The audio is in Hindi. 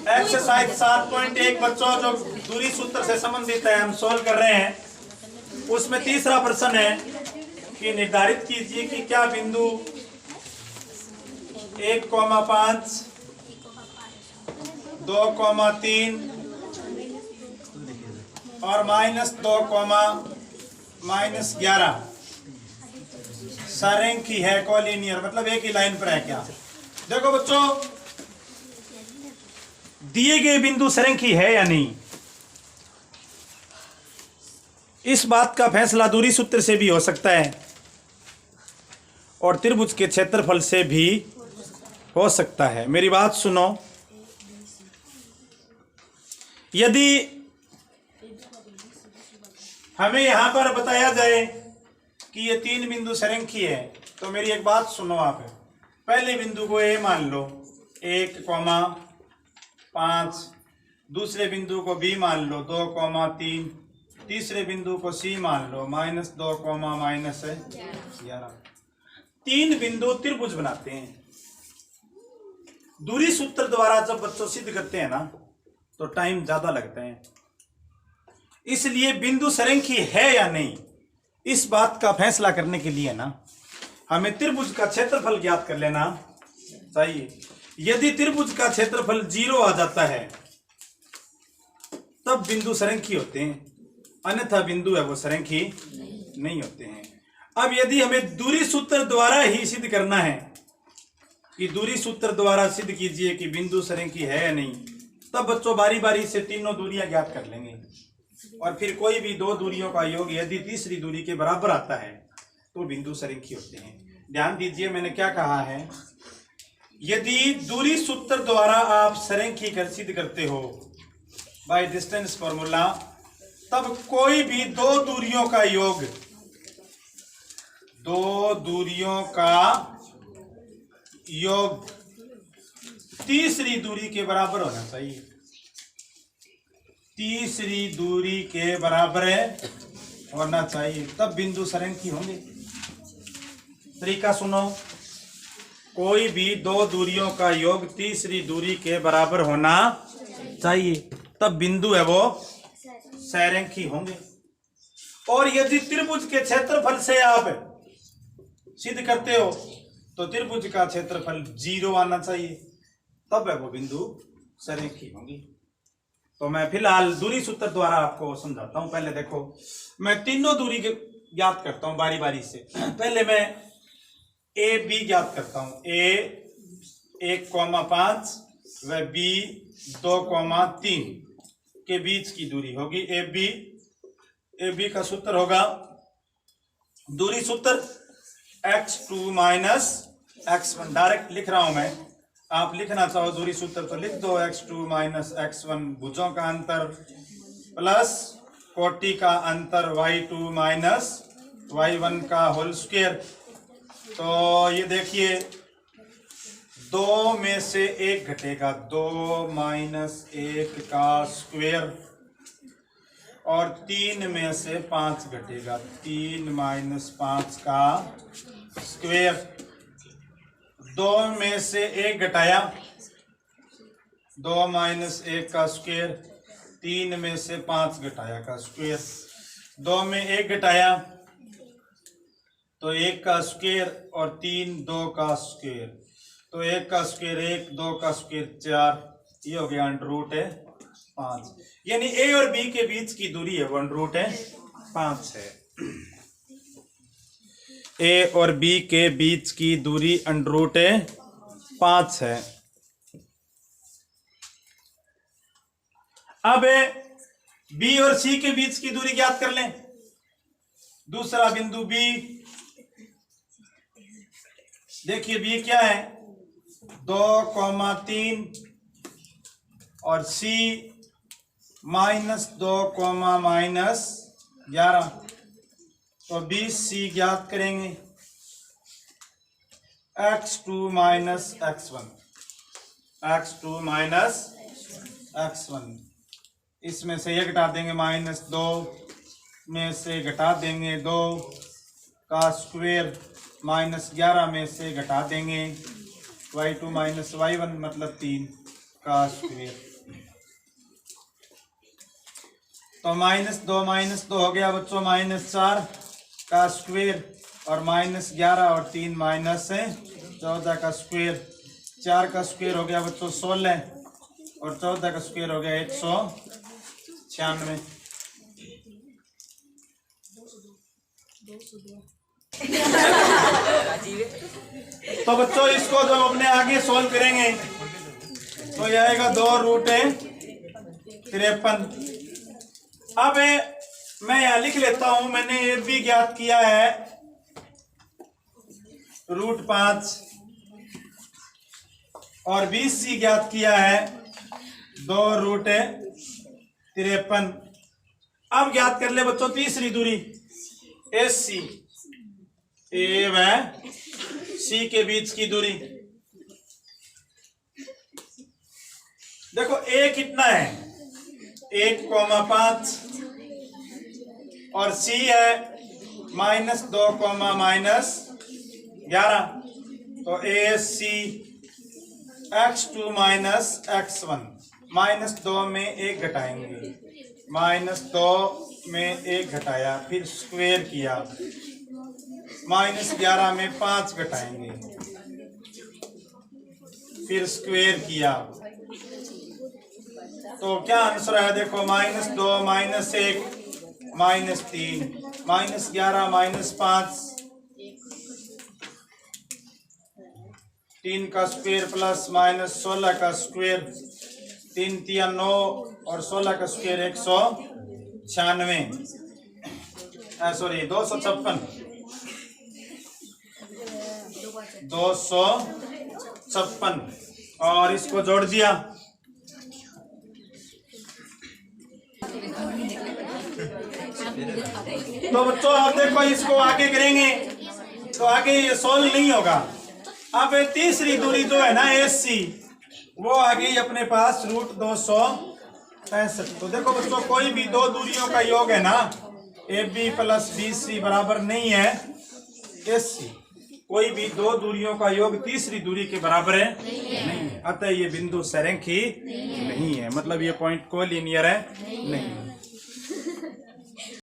एक्सरसाइज 7.1 बच्चों जो दूरी सूत्र से संबंधित है हम सोल्व कर रहे हैं। उसमें तीसरा प्रश्न है कि निर्धारित कीजिए कि क्या बिंदु 1,5 2,3 और -2,-11 सरेखी है कोलिनियर, मतलब एक ही लाइन पर है क्या। देखो बच्चों, दिए गए बिंदु सरेखी है या नहीं, इस बात का फैसला दूरी सूत्र से भी हो सकता है और त्रिभुज के क्षेत्रफल से भी हो सकता है। मेरी बात सुनो, यदि हमें यहां पर बताया जाए कि ये 3 बिंदु सरेखी है, तो मेरी एक बात सुनो आप। पहले बिंदु को ए मान लो 1,5, दूसरे बिंदु को बी मान लो 2,3, तीसरे बिंदु को सी मान लो -2,-11। 3 बिंदु त्रिभुज बनाते हैं। दूरी सूत्र द्वारा जब बच्चों सिद्ध करते हैं ना तो टाइम ज्यादा लगता है, इसलिए बिंदु सरेखी है या नहीं इस बात का फैसला करने के लिए ना हमें त्रिभुज का क्षेत्रफल ज्ञात कर लेना चाहिए। यदि त्रिभुज का क्षेत्रफल 0 आ जाता है तब बिंदु सरेखी होते हैं, अन्यथा बिंदु है वो सरेखी नहीं होते हैं। अब यदि हमें दूरी सूत्र द्वारा ही सिद्ध करना है कि दूरी सूत्र द्वारा सिद्ध कीजिए कि बिंदु सरेखी है या नहीं, तब बच्चों बारी बारी से तीनों दूरियां ज्ञात कर लेंगे और फिर कोई भी 2 दूरियों का योग यदि तीसरी दूरी के बराबर आता है तो बिंदु सरेखी होते हैं। ध्यान दीजिए मैंने क्या कहा है, यदि दूरी सूत्र द्वारा आप सरेखी कर सिद्ध करते हो बाय डिस्टेंस फॉर्मूला, तब कोई भी 2 दूरियों का योग 2 दूरियों का योग तीसरी दूरी के बराबर होना चाहिए। तीसरी दूरी के बराबर होना चाहिए, तब बिंदु सरेखी होंगे। तरीका सुनो, कोई भी 2 दूरियों का योग तीसरी दूरी के बराबर होना चाहिए, तब बिंदु है वो सरेखी होंगे। और यदि त्रिभुज के क्षेत्रफल से आप सिद्ध करते हो तो त्रिभुज का क्षेत्रफल 0 आना चाहिए, तब है वो बिंदु सरेखी होंगी। तो मैं फिलहाल दूरी सूत्र द्वारा आपको समझाता हूं। पहले देखो, मैं तीनों दूरी ज्ञात करता हूं बारी बारी से। पहले मैं ए बी ज्ञात करता हूं। ए 1,5 व बी 2,3 के बीच की दूरी होगी ए बी का सूत्र होगा, दूरी सूत्र x2 - x1। डायरेक्ट लिख रहा हूं मैं, आप लिखना चाहो दूरी सूत्र तो लिख दो, x2 - x1 भुजों का अंतर प्लस कोटि का अंतर y2 - y1 का होल स्क्वायर। तो ये देखिए 2 में से 1 घटेगा, 2 - 1 का स्क्वायर, और 3 में से 5 घटेगा, 3 - 5 का स्क्वायर। 2 में से 1 घटाया, 2 - 1 का स्क्वायर, 3 में से 5 घटाया का स्क्वायर। 2 में 1 घटाया तो 1 का स्क्वायर और 3 2 का स्क्वायर, तो 1 का स्क्वायर 1, 2 का स्क्वायर 4, ये हो गया √5। यानी ए और बी के बीच की दूरी है √5 है। ए और बी के बीच की दूरी √5 है। अब बी और सी के बीच की दूरी ज्ञात कर लें। दूसरा बिंदु बी, देखिए बी क्या है 2,3 और सी -2,-11, तो 20C ज्ञात करेंगे। x2 - x1, x2 - x1, इसमें से ये घटा देंगे, -2 में से घटा देंगे 2 का स्क्वायर -11 में से घटा देंगे y2 माइनस y1 मतलब 3 का स्क्वायर। तो -2 हो गया बच्चों -4 का स्क्वायर और -11 और 3 -14 का स्क्वायर। 4 का स्क्वायर हो गया बच्चों 16 और 14 का स्क्वायर हो गया 196। तो बच्चों इसको जब अपने आगे सोल्व करेंगे तो यह आएगा 2√53। अब मैं यहां लिख लेता हूं, मैंने ये भी ज्ञात किया है √5 और BC ज्ञात किया है 2√53। अब ज्ञात कर ले बच्चों तीसरी दूरी AC, A व C के बीच की दूरी। देखो A कितना है 1,5 और C है -2, -11। तो AC x2 -x1 -2 में 1 घटाएंगे, -2 में 1 घटाया, फिर स्क्वायर किया, -11 में 5 घटाएंगे, फिर स्क्वायर किया। तो क्या आंसर है देखो -2 -1 -3 -11 -5 3 का स्क्वायर प्लस -16 का स्क्वायर 3 3 9 और 16 का स्क्वायर 196 सॉरी 256 और इसको जोड़ दिया। तो बच्चों आप देखो इसको आगे करेंगे तो आगे ये सोल्व नहीं होगा। अब तीसरी दूरी जो है ना AC वो आ गई अपने पास √265। तो देखो बच्चों कोई भी दो दूरियों का योग है ना AB + BC बराबर नहीं है AC। कोई भी दो दूरियों का योग तीसरी दूरी के बराबर है नहीं है, अतः ये बिंदु सरेखी नहीं है, मतलब ये पॉइंट कोलिनियर है नहीं।